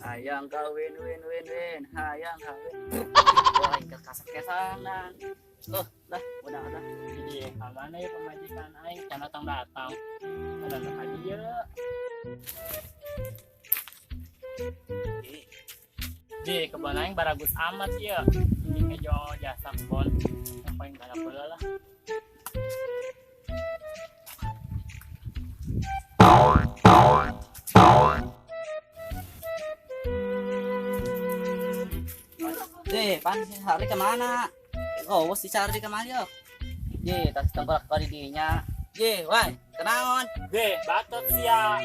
Hayang kawin win win win, hayang kawin. Wah, kesak-kesan dan. Lah, udah. Jadi, mana ya pemajikan aing kan datang. Ada lagi ya. Di kebun aing baragus amat ya. Ini kejo jasa kebun. Yang paling kana pula lah. Pan hari kemana? Oh, si cari kemana yo? Tas tempat kadidinya. Wah, kenaon? Batot sia.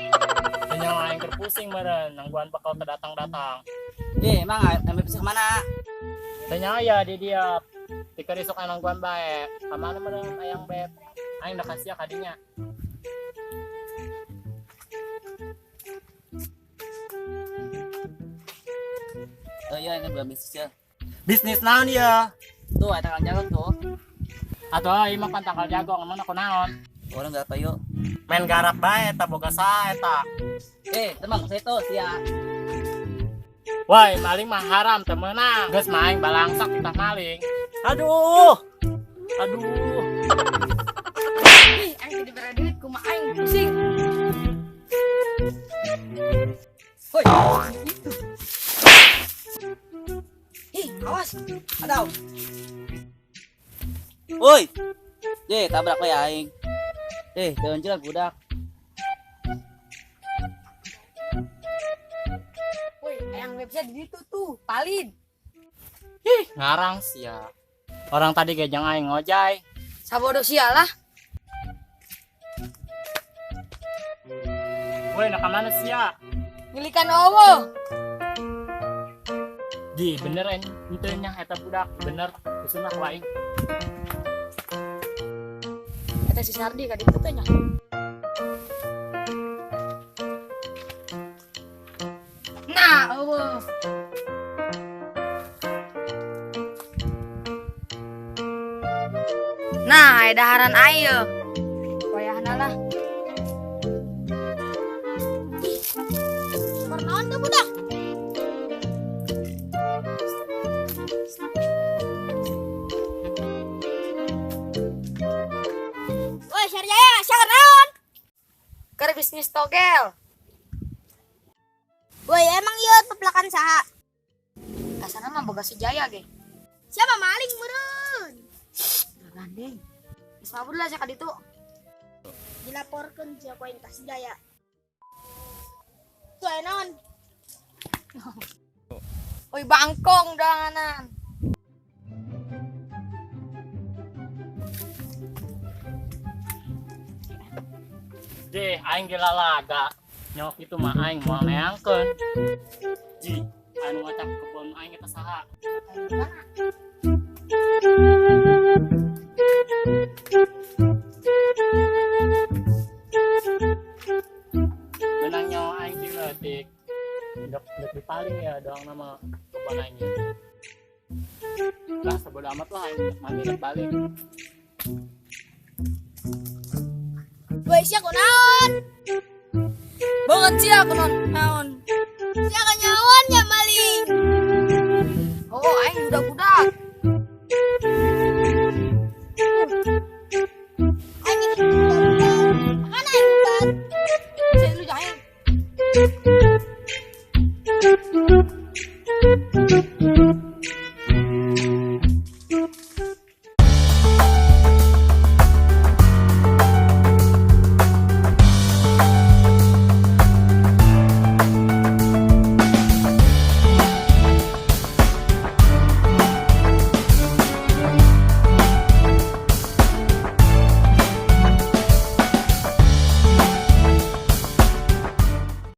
Penyawa aing terpusing meureun nangguan bakal terdatang-datang. Emang ambil bisa kemana? Tanya ya di dia. Tika risuk nangguan bae. Kamana meureun ayang beb? Aing da kasih kadinya. Oh iya, ini belum bisnis ya. Bisnis naon ya? Tuh, ada tanggal jalan tuh. Atau ieu mah kan tanggal jago ngomong aku naon? Orang enggak apa yuk. Main garap bae eta boga sae eta. Teman saya tuh sia. Woi, maling mah haram teu meunang. Geus maing balangsak kita maling. Aduh. Aing jadi beraduit kumaha aing pusing. Woi. Awas. Aduh. Woi. Tabrak we aing. Deunceul budak. Woi, ayang website di situ tuh, palin. Ngarang sia. Orang tadi gejang aing ngojay. Sabodo sialah. Woi, nak mana sia? Milikan owo. Bener ente nya eta budak, bener. Usunah ku aing. Eta si Sardi ka ditu teh nya. Nah, owo. Nah, edaharan ayo. Wayahna lah. Pernaon tuh budak? Woi, Sarjaya, siapa naon? Keur bisnis togel. Woi, emang ieu peplakan saha? Kasana mah boga si Jaya ge. Siapa maling meureun? Gandeng. Geus mabur lah sia ka ditu. Dilaporkeun sia koin ka si Jaya. Tuh naon? Woi, bangkong danganan. Aing gila laga. Nyok itu mah aing moal neangkeun. Anu ngacak kebun aing eta saha? Menang nyawa aing di leutik. Dek dipaling ya doang nama kebun aing. Lah sabodo amat lah aing mandi dek balik. Woi, sia kunaon? Banget sia kunaon. Sia kanyawan ya maling. Oh, aing budak-budak. Aing ini budak-budak. Mana aing budak? Saya lu jangan.